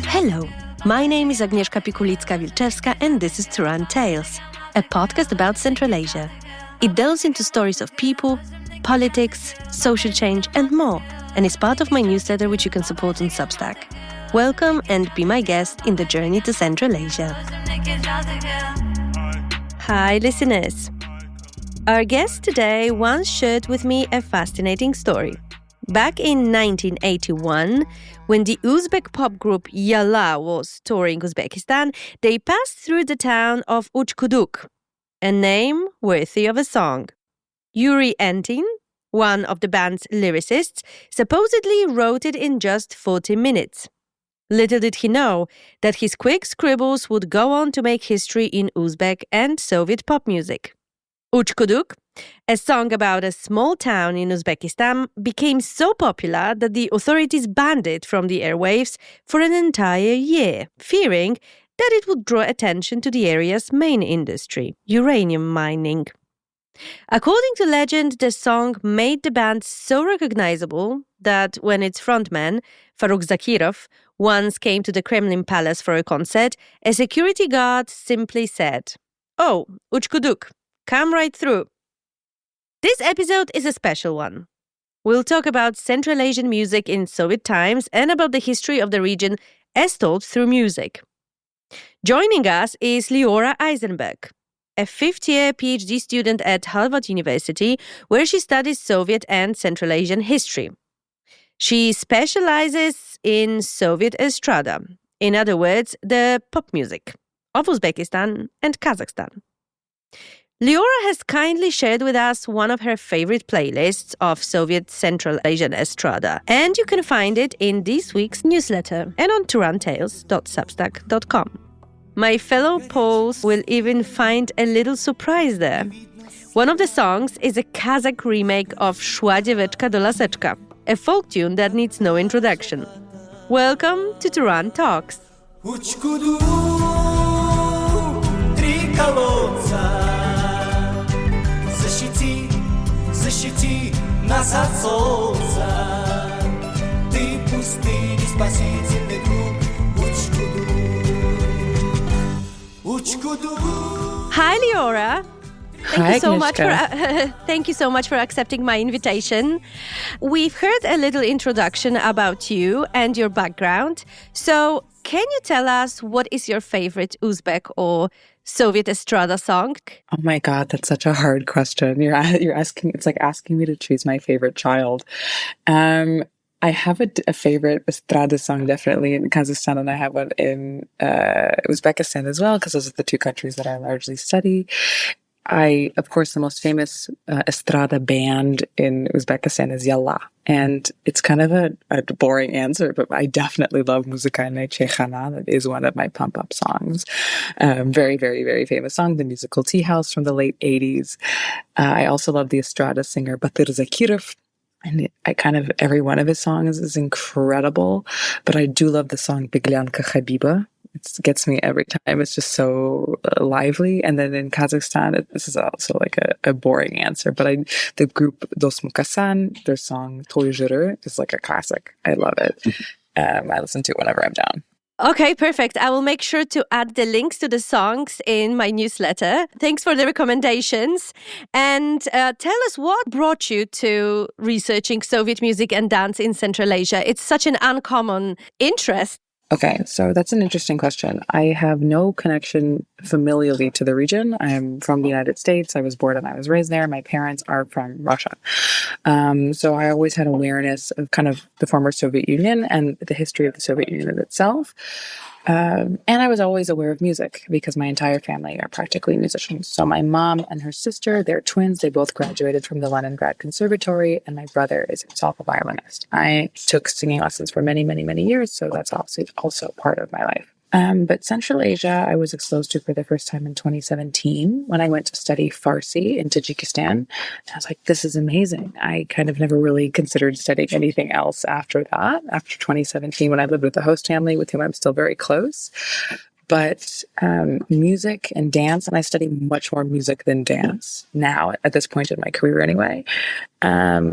Hello, my name is Agnieszka Pikulicka-Wilczewska and this is Turan Tales, a podcast about Central Asia. It delves into stories of people, politics, social change and more, and is part of my newsletter which you can support on Substack. Welcome and be my guest in the journey to Central Asia. Hi listeners. Our guest today once shared with me a fascinating story. Back in 1981, when the Uzbek pop group Yalla was touring Uzbekistan, they passed through the town of Uchkuduk, a name worthy of a song. Yurii Entin, one of the band's lyricists, supposedly wrote it in just 40 minutes. Little did he know that his quick scribbles would go on to make history in Uzbek and Soviet pop music. Uchkuduk, a song about a small town in Uzbekistan, became so popular that the authorities banned it from the airwaves for an entire year, fearing that it would draw attention to the area's main industry, uranium mining. According to legend, the song made the band so recognizable that when its frontman, Farrukh Zakirov, once came to the Kremlin Palace for a concert, a security guard simply said, "Oh, Uchkuduk, come right through." This episode is a special one. We'll talk about Central Asian music in Soviet times and about the history of the region as told through music. Joining us is Leora Eisenberg, a fifth-year PhD student at Harvard University, where she studies Soviet and Central Asian history. She specializes in Soviet estrada, in other words, the pop music of Uzbekistan and Kazakhstan. Leora has kindly shared with us one of her favorite playlists of Soviet Central Asian estrada, and you can find it in this week's newsletter and on turantales.substack.com. My fellow Poles will even find a little surprise there. One of the songs is a Kazakh remake of Szła dzieweczka do laseczka, a folk tune that needs no introduction. Welcome to Turan Talks. Uchkuduk, три колодца. Защити нас от солнца. Ты пустыни спасительный круг. Uchkuduk. Hi, Leora. Hi, Thank you so much for accepting my invitation. We've heard a little introduction about you and your background. So, can you tell us what is your favorite Uzbek or Soviet estrada song? Oh my God, that's such a hard question. You're asking. It's like asking me to choose my favorite child. I have a favorite estrada song definitely in Kazakhstan, and I have one in Uzbekistan as well, because those are the two countries that I largely study. Of course, the most famous estrada band in Uzbekistan is Yalla. And it's kind of a boring answer, but I definitely love Muzikальная Chaykhana. That is one of my pump-up songs. Very, very, very famous song, the musical Tea House from the late 80s. I also love the estrada singer Farrukh Zakirov. And every one of his songs is incredible. But I do love the song Beglyanka Habiba. It gets me every time. It's just so lively. And then in Kazakhstan, this is also like a boring answer, but the group Dost Mukasan, their song Toy Juru is like a classic. I love it. I listen to it whenever I'm down. Okay, perfect. I will make sure to add the links to the songs in my newsletter. Thanks for the recommendations. And tell us what brought you to researching Soviet music and dance in Central Asia. It's such an uncommon interest. Okay, so that's an interesting question. I have no connection familially to the region. I'm from the United States. I was born and I was raised there. My parents are from Russia. So I always had awareness of kind of the former Soviet Union and the history of the Soviet Union itself. And I was always aware of music because my entire family are practically musicians. So my mom and her sister, they're twins. They both graduated from the Leningrad Conservatory, and my brother is himself a violinist. I took singing lessons for many, many, many years, so that's also part of my life. But Central Asia, I was exposed to for the first time in 2017 when I went to study Farsi in Tajikistan. And I was like, this is amazing. I kind of never really considered studying anything else after that, after 2017, when I lived with a host family with whom I'm still very close. But music and dance, and I study much more music than dance now at this point in my career anyway,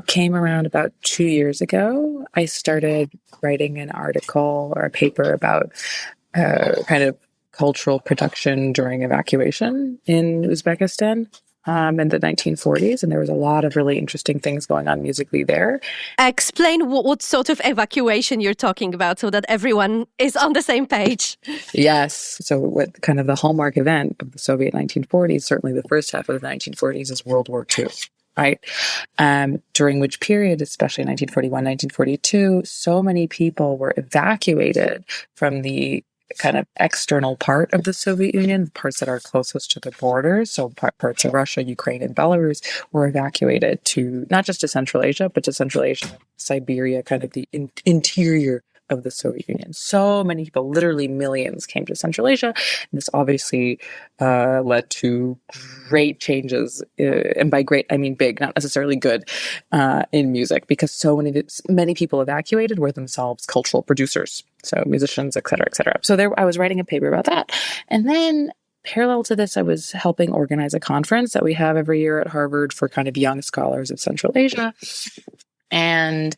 came around about 2 years ago. I started writing an article or a paper about kind of cultural production during evacuation in Uzbekistan in the 1940s. And there was a lot of really interesting things going on musically there. Explain what sort of evacuation you're talking about so that everyone is on the same page. Yes. So what kind of the hallmark event of the Soviet 1940s, certainly the first half of the 1940s, is World War II. Right. During which period, especially 1941, 1942, so many people were evacuated from the kind of external part of the Soviet Union, parts that are closest to the borders. So parts of Russia, Ukraine, and Belarus were evacuated to not just to Central Asia, but to Central Asia, Siberia, kind of the interior of the Soviet Union. So many people, literally millions, came to Central Asia. And this obviously led to great changes. And by great, I mean big, not necessarily good, in music, because so many people evacuated were themselves cultural producers. So musicians, et cetera, et cetera. So I was writing a paper about that. And then parallel to this, I was helping organize a conference that we have every year at Harvard for kind of young scholars of Central Asia. And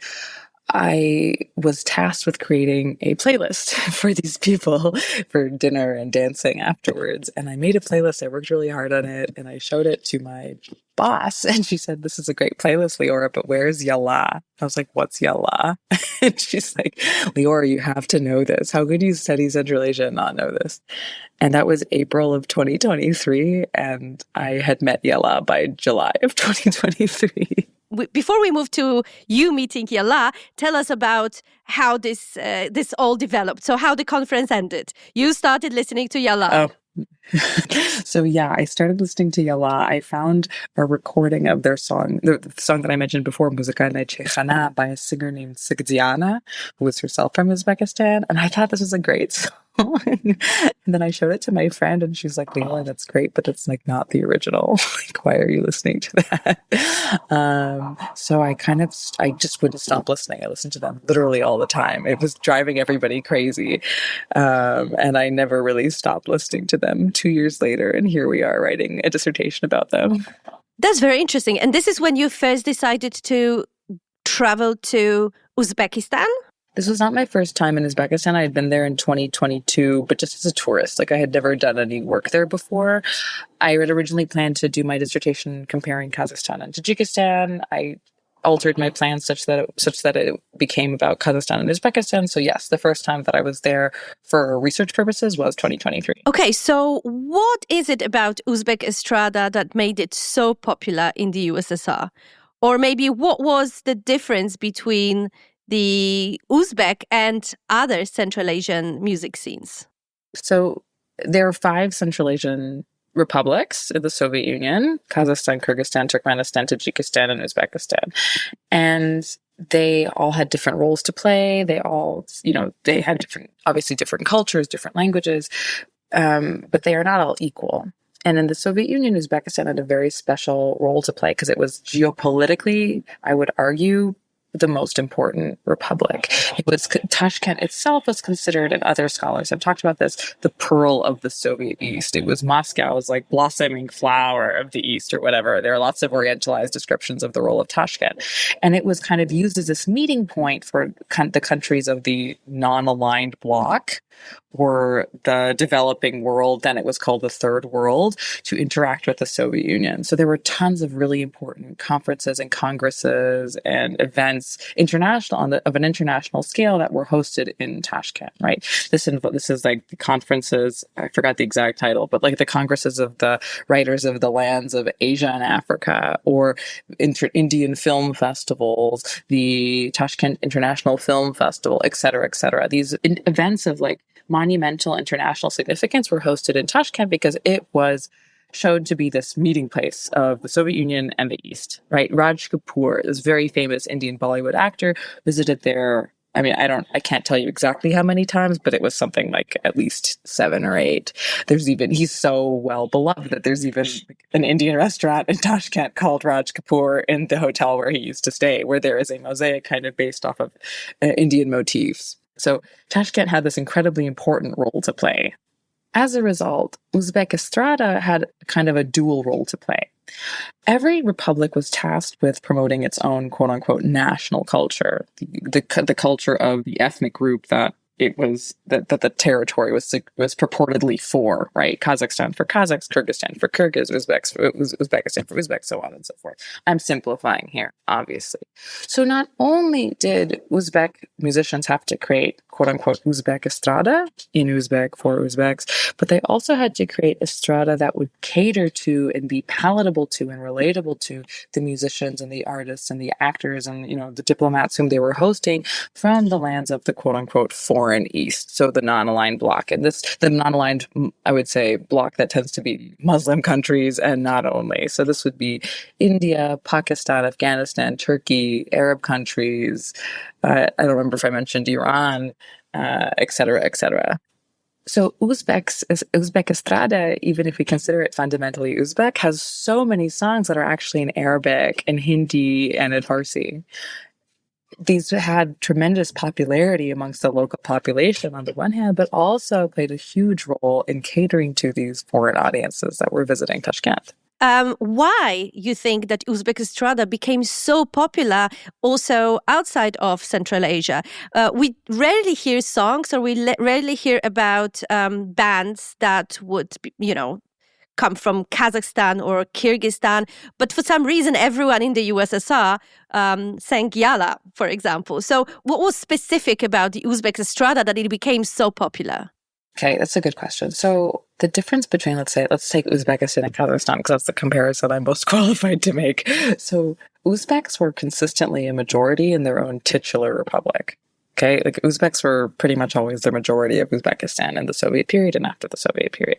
I was tasked with creating a playlist for these people for dinner and dancing afterwards. And I made a playlist. I worked really hard on it. And I showed it to my boss. And she said, "This is a great playlist, Leora, but where's Yalla?" I was like, "What's Yalla?" And she's like, "Leora, you have to know this. How could you study Central Asia and not know this?" And that was April of 2023. And I had met Yalla by July of 2023. Before we move to you meeting Yalla, tell us about how this all developed. So how the conference ended. You started listening to Yalla. Oh. So yeah, I started listening to Yalla. I found a recording of their song, the song that I mentioned before, Muzika na Cheikhana, by a singer named Sigdiana, who was herself from Uzbekistan. And I thought this was a great song. And then I showed it to my friend and she's like, "Leora, that's great, but it's like not the original. Like, why are you listening to that?" So I just wouldn't stop listening. I listened to them literally all the time. It was driving everybody crazy. And I never really stopped listening to them 2 years later. And here we are writing a dissertation about them. That's very interesting. And this is when you first decided to travel to Uzbekistan? This was not my first time in Uzbekistan. I had been there in 2022, but just as a tourist. Like, I had never done any work there before. I had originally planned to do my dissertation comparing Kazakhstan and Tajikistan. I altered my plans such that it became about Kazakhstan and Uzbekistan. So yes, the first time that I was there for research purposes was 2023. Okay, so what is it about Uzbek estrada that made it so popular in the USSR? Or maybe what was the difference between the Uzbek and other Central Asian music scenes? So there are 5 Central Asian republics in the Soviet Union: Kazakhstan, Kyrgyzstan, Turkmenistan, Tajikistan, and Uzbekistan. And they all had different roles to play. They all, they had obviously different cultures, different languages, but they are not all equal. And in the Soviet Union, Uzbekistan had a very special role to play because it was geopolitically, I would argue, the most important republic. It was Tashkent itself was considered, and other scholars have talked about this, the pearl of the Soviet East. It was Moscow's like blossoming flower of the East or whatever. There are lots of orientalized descriptions of the role of Tashkent. And it was kind of used as this meeting point for the countries of the non-aligned bloc or the developing world, then it was called the Third World, to interact with the Soviet Union. So there were tons of really important conferences and congresses and events of an international scale that were hosted in Tashkent, right? This is like the conferences, I forgot the exact title, but like the congresses of the writers of the lands of Asia and Africa, or Indian film festivals, the Tashkent International Film Festival, et cetera, et cetera. These events of like monumental international significance were hosted in Tashkent because it was showed to be this meeting place of the Soviet Union and the East, right? Raj Kapoor, this very famous Indian Bollywood actor, visited there. I mean, I can't tell you exactly how many times, but it was something like at least 7 or 8. He's so well beloved that there's even an Indian restaurant in Tashkent called Raj Kapoor in the hotel where he used to stay, where there is a mosaic kind of based off of Indian motifs. So Tashkent had this incredibly important role to play As a result, Uzbek estrada had kind of a dual role to play. Every republic was tasked with promoting its own quote-unquote national culture, the culture of the ethnic group that the territory was purportedly for, right? Kazakhstan for Kazakhs, Kyrgyzstan for Kyrgyz, Uzbekistan for Uzbeks, so on and so forth. I'm simplifying here, obviously. So not only did Uzbek musicians have to create quote-unquote Uzbek estrada in Uzbek for Uzbeks, but they also had to create estrada that would cater to and be palatable to and relatable to the musicians and the artists and the actors and, the diplomats whom they were hosting from the lands of the quote-unquote foreign East, so the non-aligned bloc. And the non-aligned, I would say, bloc that tends to be Muslim countries and not only. So this would be India, Pakistan, Afghanistan, Turkey, Arab countries. I don't remember if I mentioned Iran, et cetera, et cetera. So Uzbek estrada, even if we consider it fundamentally Uzbek, has so many songs that are actually in Arabic and Hindi and in Farsi. These had tremendous popularity amongst the local population on the one hand, but also played a huge role in catering to these foreign audiences that were visiting Tashkent. Why you think that Uzbek estrada became so popular also outside of Central Asia? We rarely hear songs, or we rarely hear about bands that would, come from Kazakhstan or Kyrgyzstan, but for some reason everyone in the USSR sang Yalla, for example. So what was specific about the Uzbek estrada that it became so popular? Okay, that's a good question. So the difference between, let's take Uzbekistan and Kazakhstan, because that's the comparison I'm most qualified to make. So Uzbeks were consistently a majority in their own titular republic. Okay, like Uzbeks were pretty much always the majority of Uzbekistan in the Soviet period and after the Soviet period.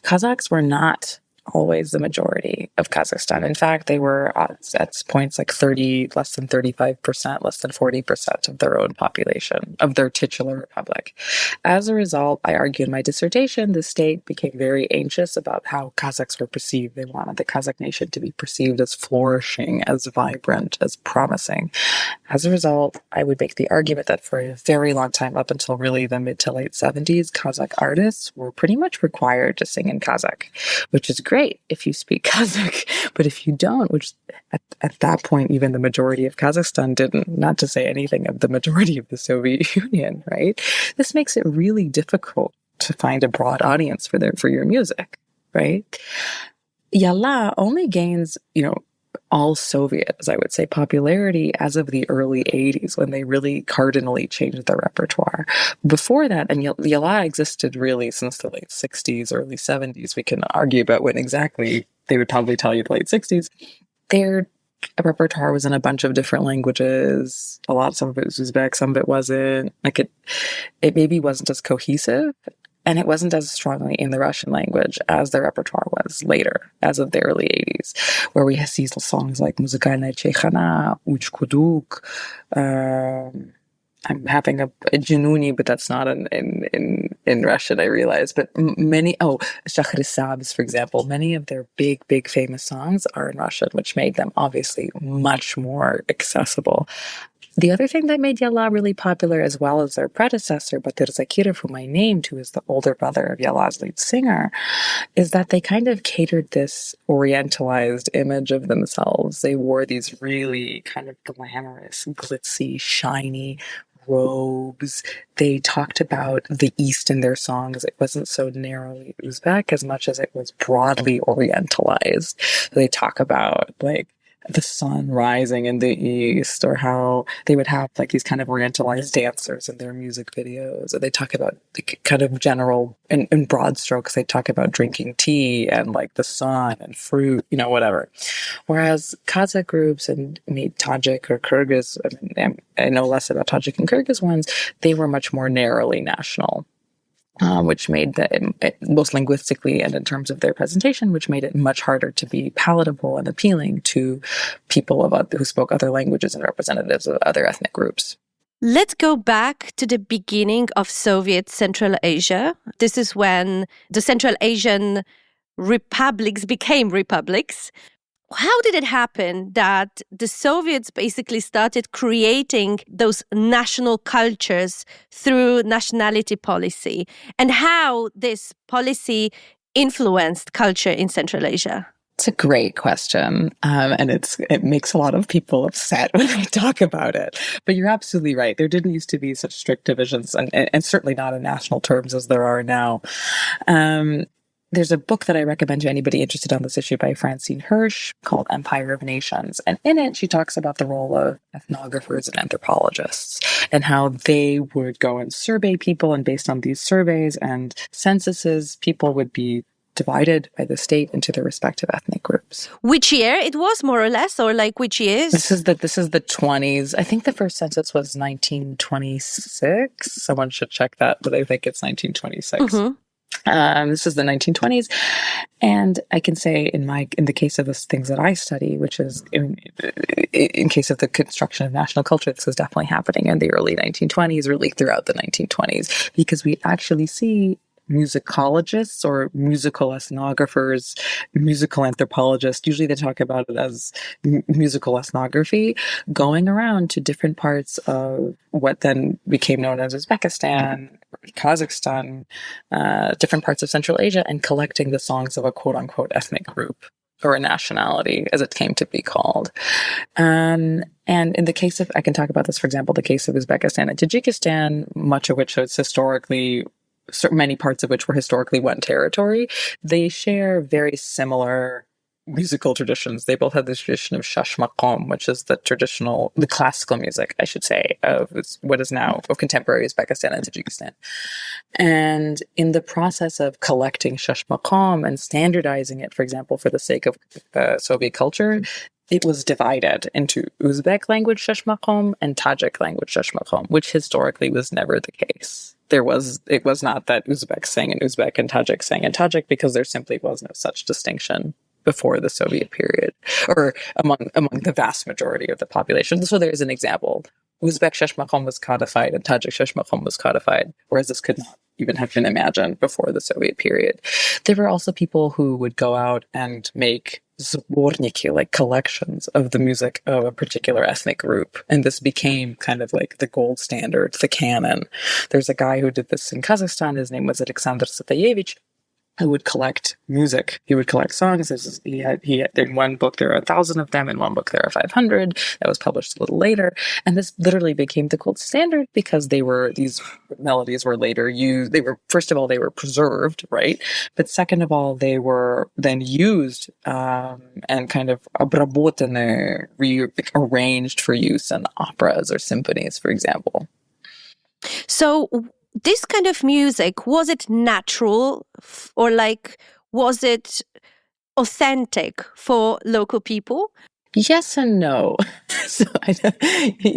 Kazakhs were not always the majority of Kazakhstan. In fact, they were at points like less than 35%, less than 40% of their own population, of their titular republic. As a result, I argue in my dissertation, the state became very anxious about how Kazakhs were perceived. They wanted the Kazakh nation to be perceived as flourishing, as vibrant, as promising. As a result, I would make the argument that for a very long time, up until really the mid to late 70s, Kazakh artists were pretty much required to sing in Kazakh, which is great if you speak Kazakh, but if you don't, which at that point, even the majority of Kazakhstan didn't, not to say anything of the majority of the Soviet Union, right? This makes it really difficult to find a broad audience for your music, right? Yalla only gains, all Soviet, as I would say, popularity as of the early 80s, when they really cardinally changed their repertoire. Before that, and Yalla existed really since the late 60s, early 70s. We can argue about when exactly. They would probably tell you the late 60s. Their repertoire was in a bunch of different languages. Some of it was Uzbek, some of it wasn't. It maybe wasn't as cohesive. And it wasn't as strongly in the Russian language as the repertoire was later, as of the early 80s, where we see songs like Muzikальная Chaykhana, Uchkuduk. I'm having a Januni, but that's not in Russian, I realize. But Shahrisabz, for example, many of their big famous songs are in Russian, which made them obviously much more accessible. The other thing that made Yalla really popular, as well as their predecessor, Farrukh Zakirov, whom I named, who is the older brother of Yalla's lead singer, is that they kind of catered this orientalized image of themselves. They wore these really kind of glamorous, glitzy, shiny robes. They talked about the East in their songs. It wasn't so narrowly Uzbek as much as it was broadly orientalized. They talk about the sun rising in the east, or how they would have these kind of orientalized dancers in their music videos. Or they talk about the kind of general, in broad strokes, they talk about drinking tea and the sun and fruit, whatever. Whereas Kazakh groups and Tajik or Kyrgyz, I know less about Tajik and Kyrgyz ones, they were much more narrowly national. Which made them, both linguistically and in terms of their presentation, which made it much harder to be palatable and appealing to people who spoke other languages and representatives of other ethnic groups. Let's go back to the beginning of Soviet Central Asia. This is when the Central Asian republics became republics. How did it happen that the Soviets basically started creating those national cultures through nationality policy, and how this policy influenced culture in Central Asia? It's a great question, and it makes a lot of people upset when I talk about it. But you're absolutely right. There didn't used to be such strict divisions, and certainly not in national terms as there are now. There's a book that I recommend to anybody interested on this issue by Francine Hirsch called Empire of Nations. And in it, she talks about the role of ethnographers and anthropologists and how they would go and survey people. And based on these surveys and censuses, people would be divided by the state into their respective ethnic groups. Which year it was, more or less, or like which years? This is the 20s. I think the first census was 1926. Someone should check that, but I think it's 1926. Mm-hmm. This is the 1920s, and I can say in the case of the things that I study, which is in case of the construction of national culture, this was definitely happening in the early 1920s, really throughout the 1920s, because we actually see musicologists or musical ethnographers, musical anthropologists, usually they talk about it as musical ethnography, going around to different parts of what then became known as Uzbekistan, Kazakhstan, different parts of Central Asia, and collecting the songs of a quote-unquote ethnic group or a nationality, as it came to be called. And in the case of, I can talk about this, for example, the case of Uzbekistan and Tajikistan, much of which is historically, many parts of which were historically one territory, they share very similar musical traditions. They both have this tradition of shashmaqom, which is the classical music, I should say, of what is now of contemporary Uzbekistan and Tajikistan. And in the process of collecting shashmaqom and standardizing it, for example, for the sake of Soviet culture, it was divided into Uzbek language shashmaqom and Tajik language shashmaqom, which historically was never the case. It was not that Uzbeks sang in Uzbek and Tajik sang in Tajik, because there simply was no such distinction before the Soviet period, or among the vast majority of the population. So there is an example. Uzbek shashmaqom was codified and Tajik shashmaqom was codified, whereas this could not even have been imagined before the Soviet period. There were also people who would go out and make zborniki, like collections of the music of a particular ethnic group. And this became kind of like the gold standard, the canon. There's a guy who did this in Kazakhstan. His name was Alexander Satayevich, who would collect music. He would collect songs. He had in one book there are 1,000 of them. In one book there are 500. That was published a little later. And this literally became the gold standard because these melodies were later used. First of all, they were preserved, right? But second of all, they were then used and kind of rearranged for use in operas or symphonies, for example. So this kind of music, was it natural, or was it authentic for local people? Yes and no. So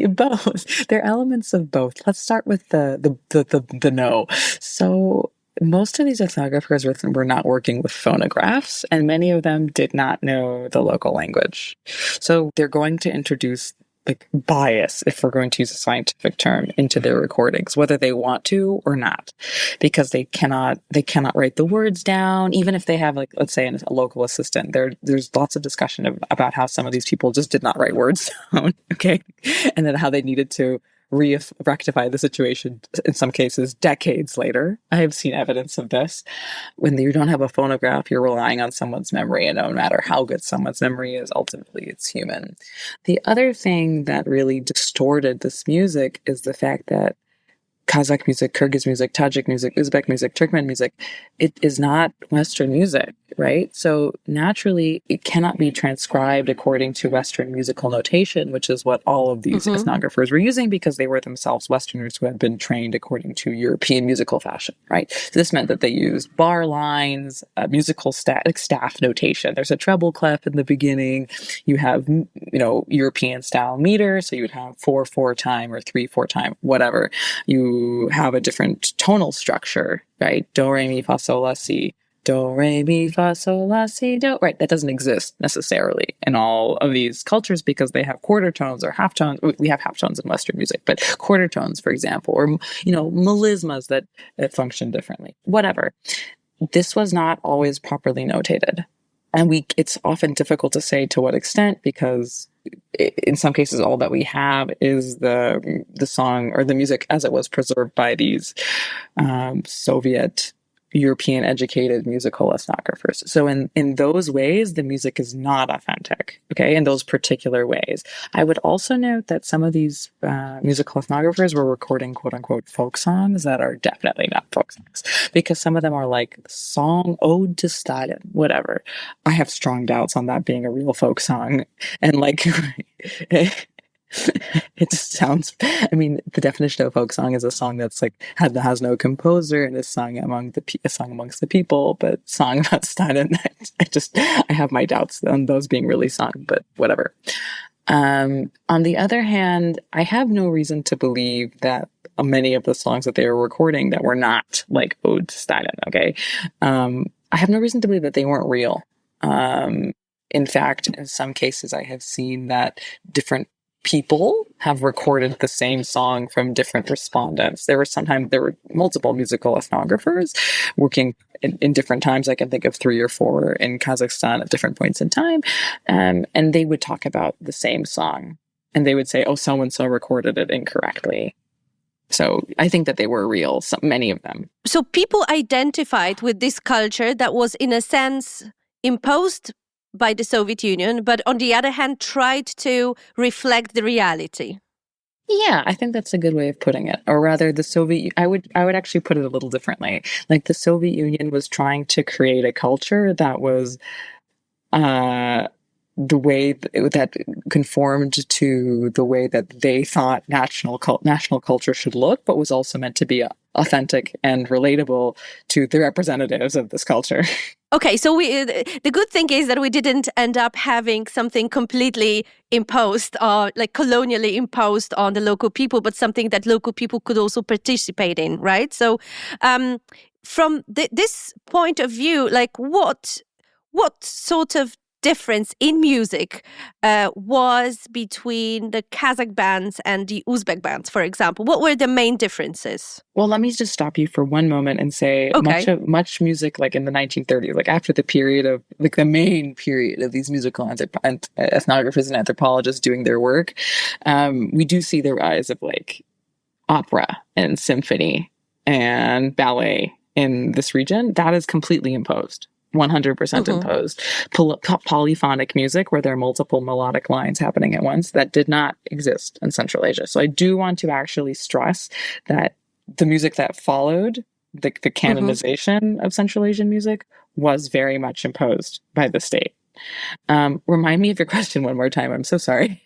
both. There are elements of both. Let's start with the no. So most of these ethnographers were not working with phonographs, and many of them did not know the local language. So they're going to introduce bias, if we're going to use a scientific term, into their recordings, whether they want to or not, because they cannot write the words down, even if they have, let's say, a local assistant. There's lots of discussion about how some of these people just did not write words down, okay, and then how they needed to rectify the situation in some cases decades later. I have seen evidence of this. When you don't have a phonograph, you're relying on someone's memory, and no matter how good someone's memory is, ultimately it's human. The other thing that really distorted this music is the fact that Kazakh music, Kyrgyz music, Tajik music, Uzbek music, Turkmen music, it is not Western music, right? So naturally, it cannot be transcribed according to Western musical notation, which is what all of these ethnographers were using, because they were themselves Westerners who had been trained according to European musical fashion, right? So this meant that they used bar lines, musical staff notation. There's a treble clef in the beginning. You have, European style meter. So you would have 4/4 time or 3/4 time, whatever. You have a different tonal structure, right? Do, re, mi, fa, sol, la, si. Do, re, mi, fa, sol, la, si, do. Right, that doesn't exist necessarily in all of these cultures because they have quarter tones or half tones. We have half tones in Western music, but quarter tones, for example, or, melismas that function differently. Whatever. This was not always properly notated. And it's often difficult to say to what extent, because in some cases, all that we have is the song or the music as it was preserved by these Soviet European educated musical ethnographers. So in those ways, the music is not authentic, okay, in those particular ways. I would also note that some of these musical ethnographers were recording quote unquote folk songs that are definitely not folk songs, because some of them are like song ode to Stalin, whatever. I have strong doubts on that being a real folk song. And like it just sounds, I mean, the definition of a folk song is a song that's like has no composer and is sung a song amongst the people, but song about Stalin, I have my doubts on those being really sung, but whatever. On the other hand, I have no reason to believe that many of the songs that they were recording that were not like ode to Stalin, okay? I have no reason to believe that they weren't real. In fact, in some cases, I have seen that different people have recorded the same song from different respondents. There were multiple musical ethnographers working in different times. I can think of 3 or 4 in Kazakhstan at different points in time. And they would talk about the same song. And they would say, oh, so-and-so recorded it incorrectly. So I think that they were real, many of them. So people identified with this culture that was, in a sense, imposed by the Soviet Union, but on the other hand, tried to reflect the reality. Yeah, I think that's a good way of putting it. Or rather, I would actually put it a little differently. Like the Soviet Union was trying to create a culture that was the way that conformed to the way that they thought national culture should look, but was also meant to be authentic and relatable to the representatives of this culture. Okay, so the good thing is that we didn't end up having something completely imposed or like colonially imposed on the local people, but something that local people could also participate in, right? So from this point of view, like what sort of difference in music was between the Kazakh bands and the Uzbek bands, for example? What were the main differences? Well, let me just stop you for one moment and say much music like in the 1930s, like after the period of like the main period of these musical ethnographers and anthropologists doing their work, we do see the rise of like opera and symphony and ballet in this region. That is completely imposed. 100% imposed. Polyphonic music, where there are multiple melodic lines happening at once, that did not exist in Central Asia. So I do want to actually stress that the music that followed, the canonization of Central Asian music, was very much imposed by the state. Remind me of your question one more time. I'm so sorry.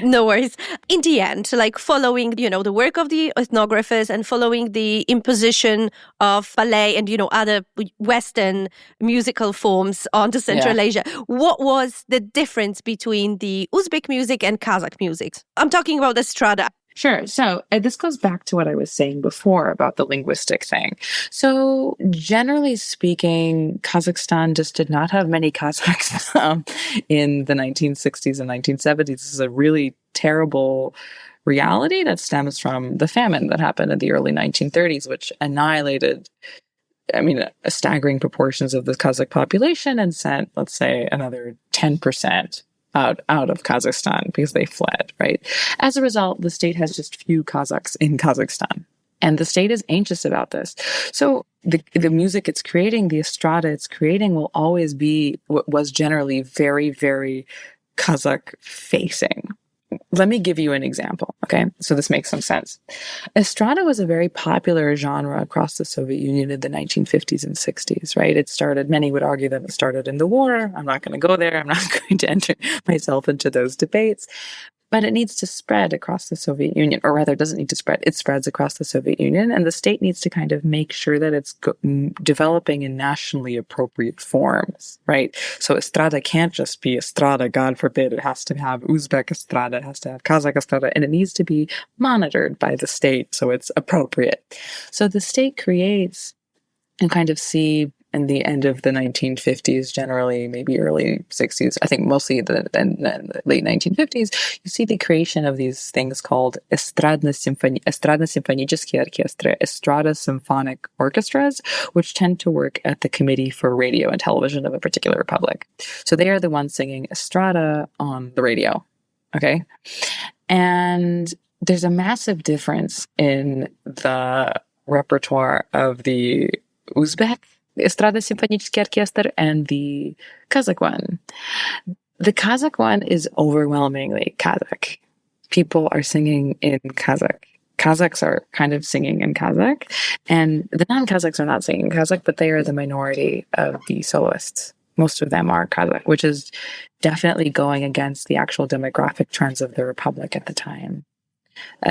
No worries. In the end, like following, the work of the ethnographers and following the imposition of ballet and, other Western musical forms onto Central Asia, what was the difference between the Uzbek music and Kazakh music? I'm talking about estrada. Sure. So this goes back to what I was saying before about the linguistic thing. So generally speaking, Kazakhstan just did not have many Kazakhs in the 1960s and 1970s. This is a really terrible reality that stems from the famine that happened in the early 1930s, which annihilated, staggering proportions of the Kazakh population and sent, let's say, another 10% out of Kazakhstan because they fled, right? As a result, the state has just few Kazakhs in Kazakhstan. And the state is anxious about this. So the music it's creating, the estrada it's creating will always be what was generally very, very Kazakh facing. Let me give you an example, okay? So this makes some sense. Estrada was a very popular genre across the Soviet Union in the 1950s and 60s, right? Many would argue that it started in the war. I'm not going to go there. I'm not going to enter myself into those debates. But it needs to spread across the Soviet Union, or rather, it doesn't need to spread. It spreads across the Soviet Union, and the state needs to kind of make sure that it's developing in nationally appropriate forms, right? So estrada can't just be estrada, God forbid. It has to have Uzbek estrada, it has to have Kazakh estrada, and it needs to be monitored by the state so it's appropriate. So the state creates and kind of see and the end of the 1950s, generally, maybe early 60s, I think mostly the late 1950s, you see the creation of these things called эстрадно-симфонические оркестры, estrada symphonic orchestras, which tend to work at the Committee for Radio and Television of a particular republic. So they are the ones singing estrada on the radio, okay? And there's a massive difference in the repertoire of the Uzbek Estrada Symphoniczny Orchestra and the Kazakh one. The Kazakh one is overwhelmingly Kazakh. People are singing in Kazakh. Kazakhs are kind of singing in Kazakh, and the non-Kazakhs are not singing Kazakh, but they are the minority of the soloists. Most of them are Kazakh, which is definitely going against the actual demographic trends of the Republic at the time.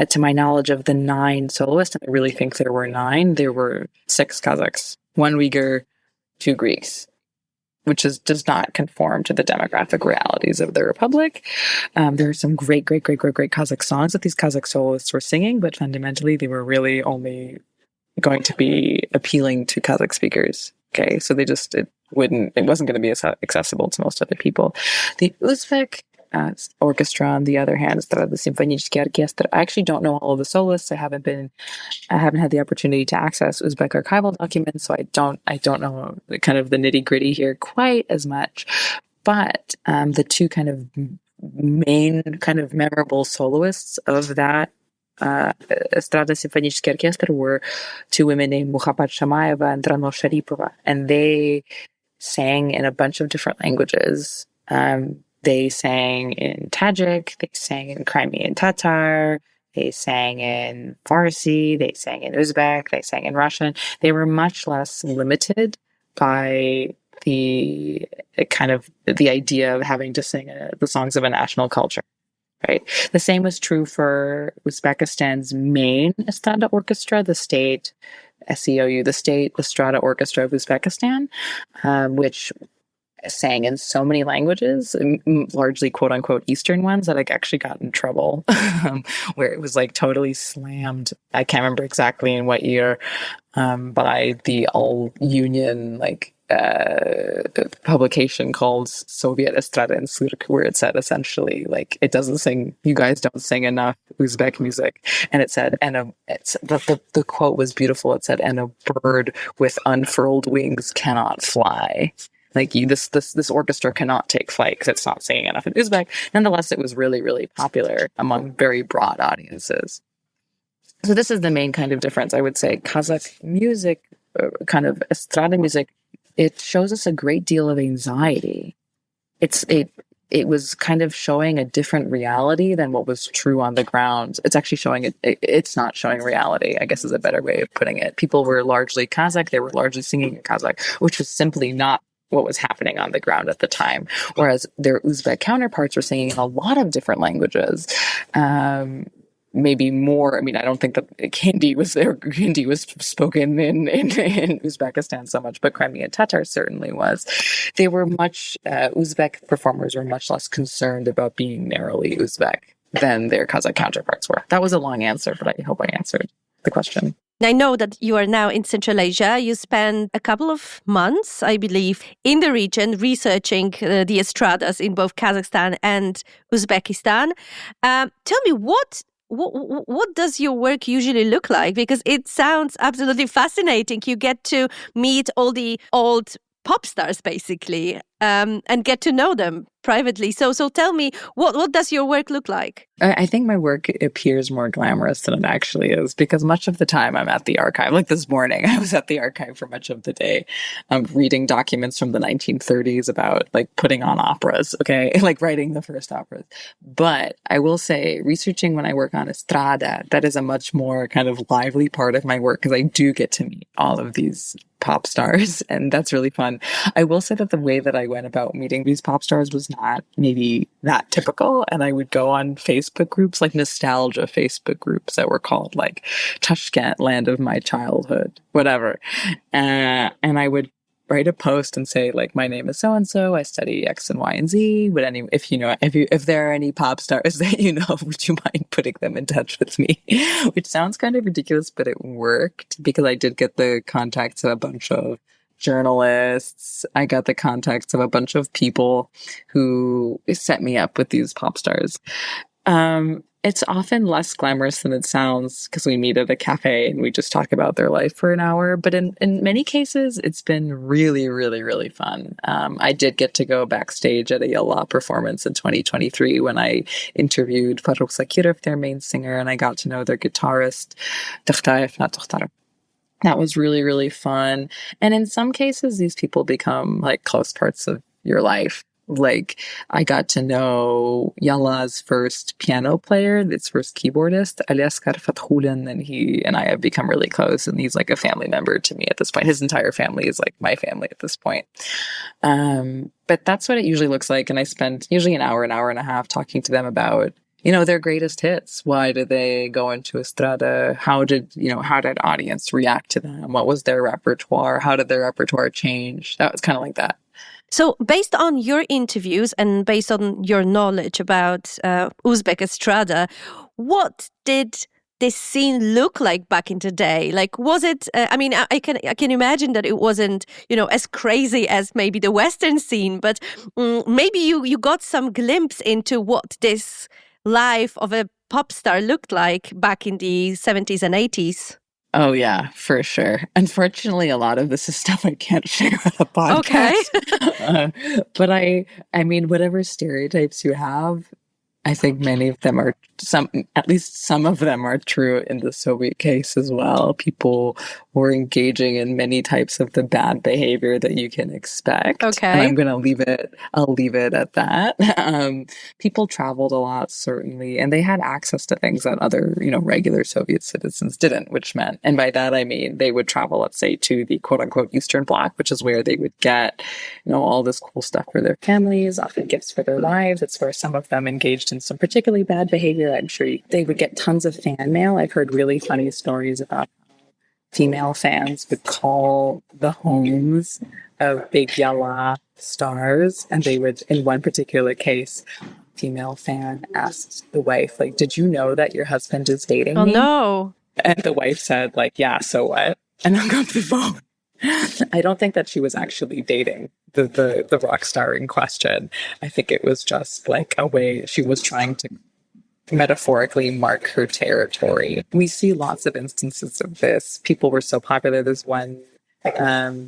To my knowledge, of the 9 soloists, and I really think there were 9, there were 6 Kazakhs, 1 Uyghur, 2 Greeks, which does not conform to the demographic realities of the Republic. There are some great Kazakh songs that these Kazakh soloists were singing, but fundamentally they were really only going to be appealing to Kazakh speakers. Okay, so it wasn't going to be accessible to most other people. The Uzbek orchestra, on the other hand, the Symphoniczny Orchestra. I actually don't know all of the soloists. I haven't had the opportunity to access Uzbek archival documents, so I don't know the kind of the nitty gritty here quite as much. But the 2 kind of main kind of memorable soloists of that Estrada Symphoniczny Orchestra were 2 women named Muhabbat Shamayeva and Drano Sharipova, and they sang in a bunch of different languages. They sang in Tajik, they sang in Crimean Tatar, they sang in Farsi, they sang in Uzbek, they sang in Russian. They were much less limited by the kind of the idea of having to sing the songs of a national culture, right? The same was true for Uzbekistan's main Estrada Orchestra, the state SEOU, the State Estrada Orchestra of Uzbekistan, which sang in so many languages, largely quote unquote Eastern ones, that I actually got in trouble, where it was like totally slammed. I can't remember exactly in what year, by the all union publication called Soviet Estrada and Surk, where it said essentially like you guys don't sing enough Uzbek music, and it said, and the quote was beautiful. It said, and a bird with unfurled wings cannot fly. Like this orchestra cannot take flight because it's not singing enough in Uzbek. Nonetheless, it was really, really popular among very broad audiences. So this is the main kind of difference, I would say. Kazakh music, kind of estrada music, it shows us a great deal of anxiety. It was kind of showing a different reality than what was true on the ground. It's actually showing it's not showing reality, I guess is a better way of putting it. People were largely Kazakh. They were largely singing in Kazakh, which was simply not what was happening on the ground at the time. Whereas their Uzbek counterparts were singing in a lot of different languages. Maybe more. I mean, I don't think that Hindi was spoken in Uzbekistan so much, but Crimean Tatar certainly was. They were Uzbek performers were much less concerned about being narrowly Uzbek than their Kazakh counterparts were. That was a long answer, but I hope I answered the question. I know that you are now in Central Asia. You spent a couple of months, I believe, in the region researching the estradas in both Kazakhstan and Uzbekistan. Tell me, what does your work usually look like? Because it sounds absolutely fascinating. You get to meet all the old pop stars, basically, and get to know them privately. So tell me, what does your work look like? I think my work appears more glamorous than it actually is, because much of the time I'm at the archive. Like this morning, I was at the archive for much of the day, reading documents from the 1930s about like putting on operas, okay, like writing the first operas. But I will say, researching when I work on estrada, that is a much more kind of lively part of my work, because I do get to meet all of these pop stars, and that's really fun. I will say that the way that I went about meeting these pop stars was not maybe that typical, and I would go on Facebook groups, like nostalgia Facebook groups that were called like Tashkent, Land of My Childhood, whatever, and I would write a post and say like, my name is so and so, I study X and Y and Z. If there are any pop stars that you know, would you mind putting them in touch with me? Which sounds kind of ridiculous, but it worked, because I did get the contacts of a bunch of journalists. I got the contacts of a bunch of people who set me up with these pop stars. It's often less glamorous than it sounds because we meet at a cafe and we just talk about their life for an hour. But in many cases, it's been really, really, really fun. I did get to go backstage at a Yalla performance in 2023 when I interviewed Farrukh Zakirov, their main singer, and I got to know their guitarist, Takhtaev, not Takhtarov. That was really, really fun. And in some cases, these people become like close parts of your life. Like, I got to know Yalla's first piano player, its first keyboardist, Aliaskar Fathulin, and he and I have become really close, and he's like a family member to me at this point. His entire family is like my family at this point. But that's what it usually looks like, and I spend usually an hour and a half talking to them about, you know, their greatest hits. Why did they go into estrada? How did audience react to them? What was their repertoire? How did their repertoire change? That was kind of like that. So based on your interviews and based on your knowledge about Uzbek estrada, what did this scene look like back in the day? Like, was it, I can imagine that it wasn't, as crazy as maybe the Western scene, but maybe you got some glimpse into what this life of a pop star looked like back in the 70s and 80s. Oh, yeah, for sure. Unfortunately, a lot of this is stuff I can't share on a podcast. Okay. But I mean, whatever stereotypes you have, I think many of them at least some of them are true in the Soviet case as well. People were engaging in many types of the bad behavior that you can expect. Okay. And I'll leave it at that. People traveled a lot, certainly, and they had access to things that other, regular Soviet citizens didn't, which meant, and by that I mean they would travel, let's say, to the quote unquote Eastern Bloc, which is where they would get, all this cool stuff for their families, often gifts for their lives. It's where some of them engaged in some particularly bad behavior. I'm sure they would get tons of fan mail. I've heard really funny stories about female fans would call the homes of big Yalla stars, and they would, in one particular case, female fan asked the wife, like, "Did you know that your husband is dating me?" Oh, no. And the wife said, like, "Yeah, so what?" And hung up the phone. I don't think that she was actually dating the rock star in question. I think it was just like a way she was trying to metaphorically mark her territory. We see lots of instances of this. People were so popular. There's one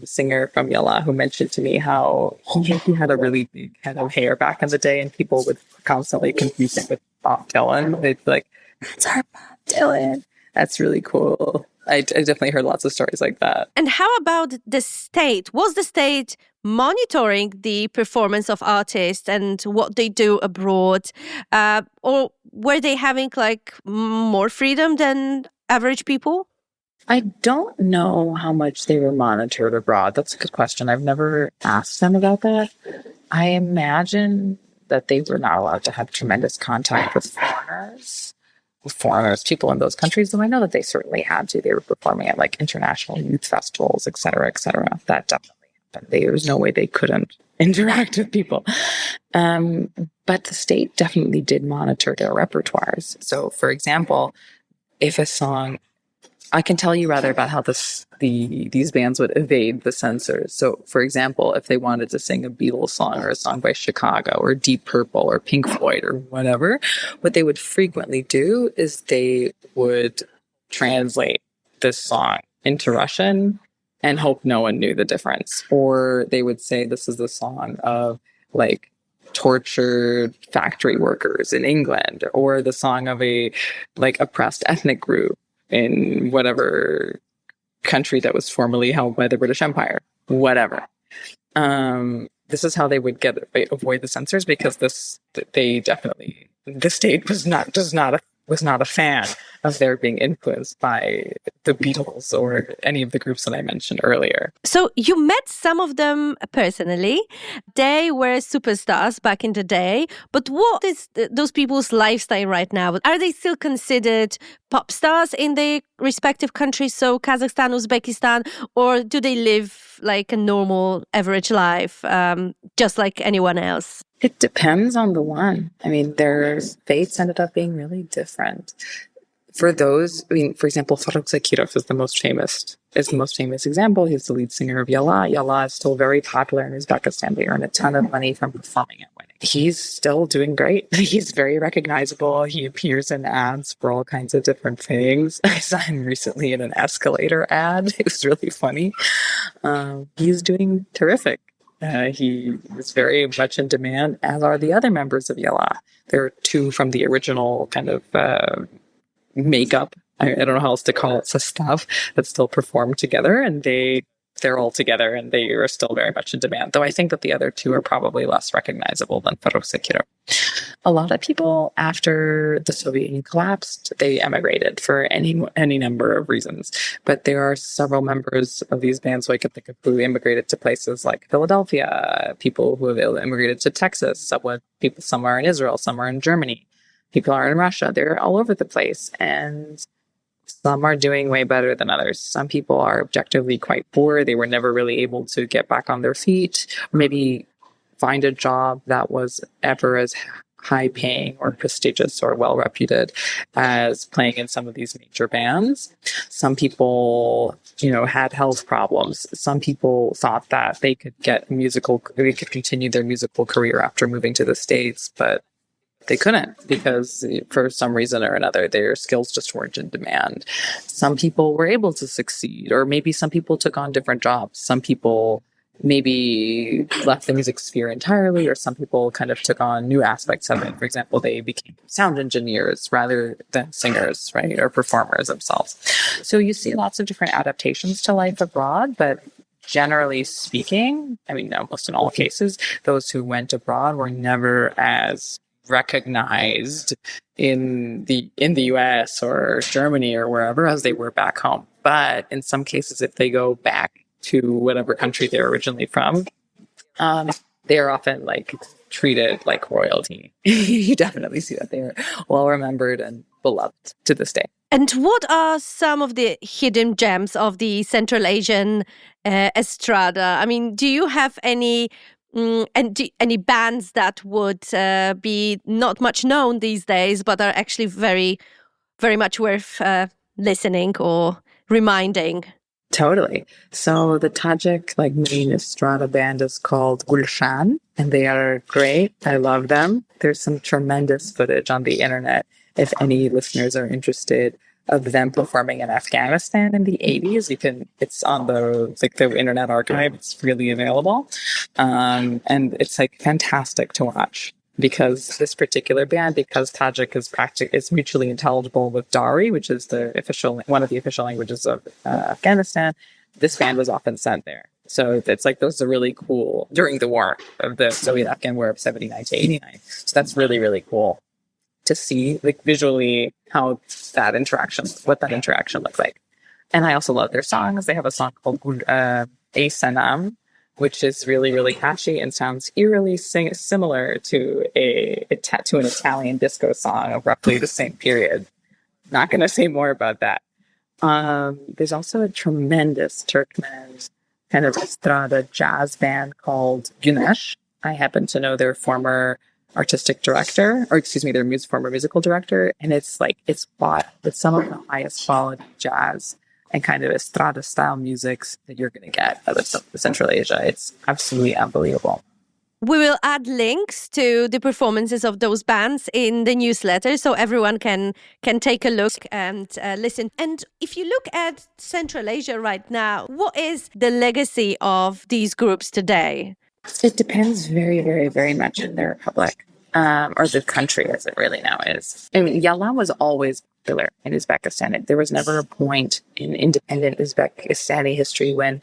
singer from Yalla who mentioned to me how he had a really big head of hair back in the day, and people would constantly confuse it with Bob Dylan. They'd be like, "That's our Bob Dylan." That's really cool. I definitely heard lots of stories like that. And how about the state? Was the state monitoring the performance of artists and what they do abroad? Or were they having more freedom than average people? I don't know how much they were monitored abroad. That's a good question. I've never asked them about that. I imagine that they were not allowed to have tremendous contact with foreigners, people in those countries, though I know that they certainly had to. They were performing at international youth festivals, et cetera, et cetera. That definitely happened. There was no way they couldn't interact with people. But the state definitely did monitor their repertoires. So, for example, if a song, I can tell you rather about how these bands would evade the censors. So, for example, if they wanted to sing a Beatles song or a song by Chicago or Deep Purple or Pink Floyd or whatever, what they would frequently do is they would translate this song into Russian and hope no one knew the difference. Or they would say this is the song of tortured factory workers in England, or the song of a oppressed ethnic group in whatever country that was formerly held by the British Empire, whatever. This is how they would avoid the censors, because the state was not a fan of their being influenced by the Beatles or any of the groups that I mentioned earlier. So you met some of them personally. They were superstars back in the day. But what is those people's lifestyle right now? Are they still considered pop stars in their respective countries, so Kazakhstan, Uzbekistan, or do they live like a normal, average life, just like anyone else? It depends on the one. I mean, their fates ended up being really different. For those, I mean, for example, Farrukh Zakirov is the most famous example. He's the lead singer of Yalla. Yalla is still very popular in Uzbekistan. They earn a ton of money from performing at weddings. He's still doing great. He's very recognizable. He appears in ads for all kinds of different things. I saw him recently in an escalator ad. It was really funny. He's doing terrific. He is very much in demand, as are the other members of Yalla. There are two from the original kind of makeup. I don't know how else to call it, stuff that still perform together, and they're all together and they are still very much in demand. Though I think that the other two are probably less recognizable than Farrukh Zakirov. A lot of people after the Soviet Union collapsed, they emigrated for any number of reasons. But there are several members of these bands who I could think of who immigrated to places like Philadelphia, people who have immigrated to Texas, some are in Israel, some are in Germany. People are in Russia. They're all over the place. And some are doing way better than others. Some people are objectively quite poor. They were never really able to get back on their feet, or maybe find a job that was ever as high paying or prestigious or well reputed as playing in some of these major bands. Some people, had health problems. Some people thought that they could continue their musical career after moving to the States, but they couldn't because for some reason or another, their skills just weren't in demand. Some people were able to succeed, or maybe some people took on different jobs. Some people maybe left the music sphere entirely, or some people kind of took on new aspects of it. For example, they became sound engineers rather than singers, right? Or performers themselves. So you see lots of different adaptations to life abroad, but generally speaking, I mean, almost in all cases, those who went abroad were never as recognized in the US or Germany or wherever as they were back home. But in some cases, if they go back to whatever country they're originally from, they are often treated like royalty. You definitely see that they are well remembered and beloved to this day. And what are some of the hidden gems of the Central Asian estrada? I mean, do you have any bands that would be not much known these days, but are actually very, very much worth listening or reminding? Totally. So the Tajik main estrada band is called Gulshan, and they are great. I love them. There's some tremendous footage on the internet if any listeners are interested of them performing in Afghanistan in the 80s. It's on the Internet Archive. It's really available. And it's fantastic to watch because this particular band, because Tajik is mutually intelligible with Dari, which is one of the official languages of Afghanistan. This band was often sent there. So it's those are really cool during the war of the Soviet-Afghan War of 79 to 89. So that's really, really cool to see visually what that interaction looks like. And I also love their songs. They have a song called A Sanam, which is really, really catchy and sounds eerily similar to an Italian disco song of roughly the same period. Not going to say more about that. There's also a tremendous Turkmen kind of estrada jazz band called Güneş. I happen to know their former artistic director, their former musical director, and it's some of the highest quality jazz and kind of estrada style musics that you're going to get out of Central Asia. It's absolutely unbelievable. We will add links to the performances of those bands in the newsletter so everyone can take a look and listen. And if you look at Central Asia right now, what is the legacy of these groups today? It depends very, very, very much on the republic, or the country as it really now is. I mean, Yalla was always popular in Uzbekistan. There was never a point in independent Uzbekistani history when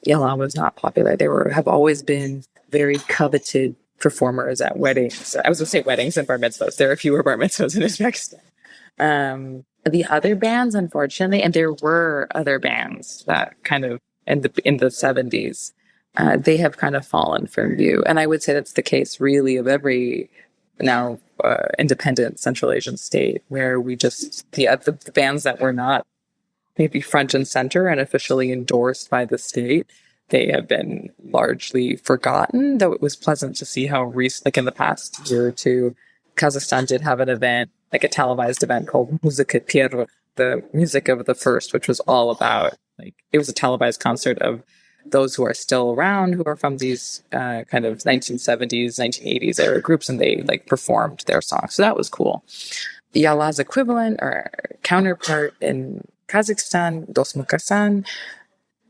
Yalla was not popular. There have always been very coveted performers at weddings. I was going to say weddings and bar mitzvahs. There are fewer bar mitzvahs in Uzbekistan. The other bands, unfortunately, and there were other bands that kind of in the 70s, they have kind of fallen from view. And I would say that's the case really of every now independent Central Asian state, where the bands that were not maybe front and center and officially endorsed by the state, they have been largely forgotten, though it was pleasant to see how in the past year or two, Kazakhstan did have an event like a televised event called Muzika Первых, the music of the first, which was all about, like, it was a televised concert of those who are still around, who are from these kind of 1970s, 1980s era groups, and they like performed their songs. So that was cool. Yalla's equivalent or counterpart in Kazakhstan, Dosmukasan,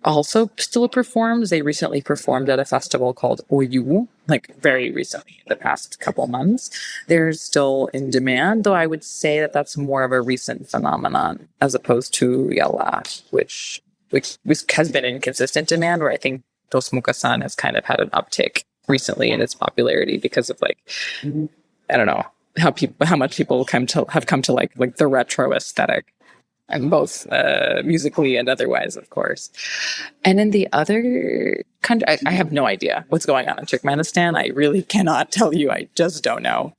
also still performs. They recently performed at a festival called Oyu, like very recently, in the past couple months. They're still in demand, though I would say that that's more of a recent phenomenon as opposed to Yalla, which has been in consistent demand, where I think Dosmukasan has kind of had an uptick recently in its popularity because of, like, I don't know how much people have come to like the retro aesthetic, and both musically and otherwise, of course. And in the other country, I have no idea what's going on in Turkmenistan. I really cannot tell you. I just don't know.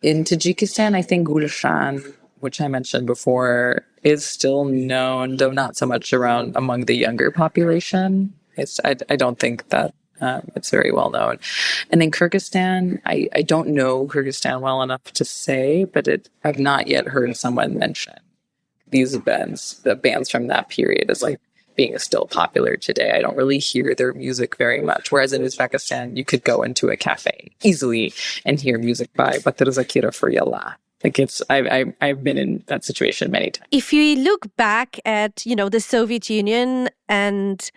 In Tajikistan, I think Gulshan, which I mentioned before, is still known, though not so much among the younger population. I don't think that it's very well known. And in Kyrgyzstan, I don't know Kyrgyzstan well enough to say, but I've not yet heard someone mention these bands, the bands from that period, as like being still popular today. I don't really hear their music very much. Whereas in Uzbekistan, you could go into a cafe easily and hear music by Farrukh Zakirov or Yalla. Like I've been in that situation many times. If you look back at, the Soviet Union and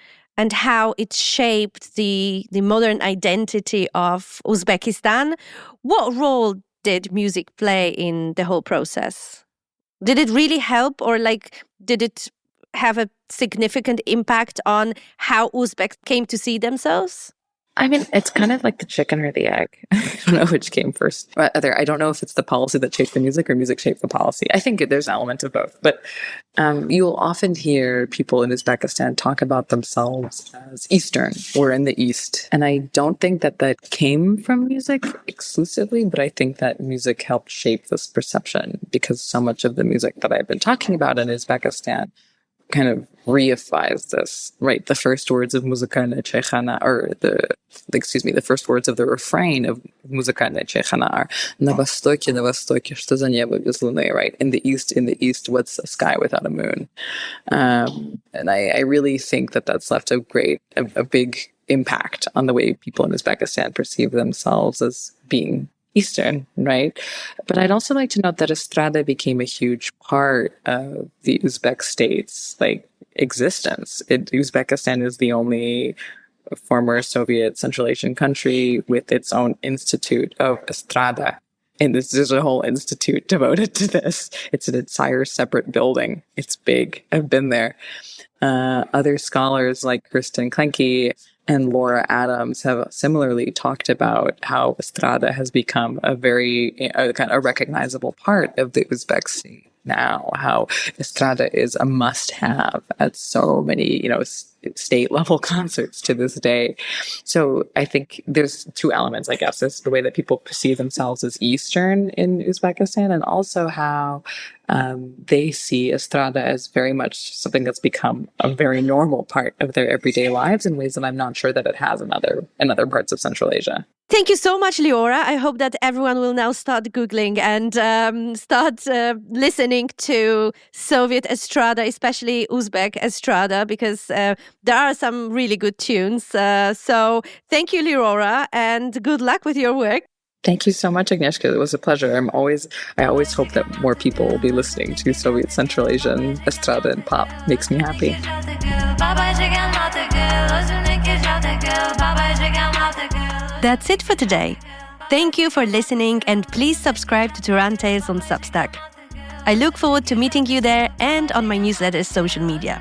how it shaped the modern identity of Uzbekistan, what role did music play in the whole process? Did it really help, or did it have a significant impact on how Uzbeks came to see themselves? I mean, it's kind of like the chicken or the egg. I don't know which came first. I don't know if it's the policy that shaped the music or music shaped the policy. I think there's an element of both. But you'll often hear people in Uzbekistan talk about themselves as Eastern or in the East. And I don't think that came from music exclusively, but I think that music helped shape this perception, because so much of the music that I've been talking about in Uzbekistan kind of reifies this, right? The first words of Muzika Nechechana, or the first words of the refrain of Muzika Nechechana are Na vostoke, что за небо без луны, right? In the east, what's a sky without a moon? And I really think that that's left a big impact on the way people in Uzbekistan perceive themselves as being Eastern, right? But I'd also like to note that estrada became a huge part of the Uzbek state's existence. Uzbekistan is the only former Soviet Central Asian country with its own institute of estrada. And there's a whole institute devoted to this. It's an entire separate building. It's big. I've been there. Other scholars like Kristen Klenke and Laura Adams have similarly talked about how estrada has become a kind of recognizable part of the Uzbek state now, how estrada is a must-have at so many, state-level concerts to this day. So I think there's two elements, I guess. There's the way that people perceive themselves as Eastern in Uzbekistan, and also how they see estrada as very much something that's become a very normal part of their everyday lives in ways that I'm not sure that it has in other parts of Central Asia. Thank you so much, Leora. I hope that everyone will now start Googling and start listening to Soviet estrada, especially Uzbek estrada, because there are some really good tunes. So thank you, Leora, and good luck with your work. Thank you so much, Agnieszka. It was a pleasure. I always hope that more people will be listening to Soviet Central Asian estrada and pop. Makes me happy. That's it for today. Thank you for listening, and please subscribe to Turan Tales on Substack. I look forward to meeting you there and on my newsletter's social media.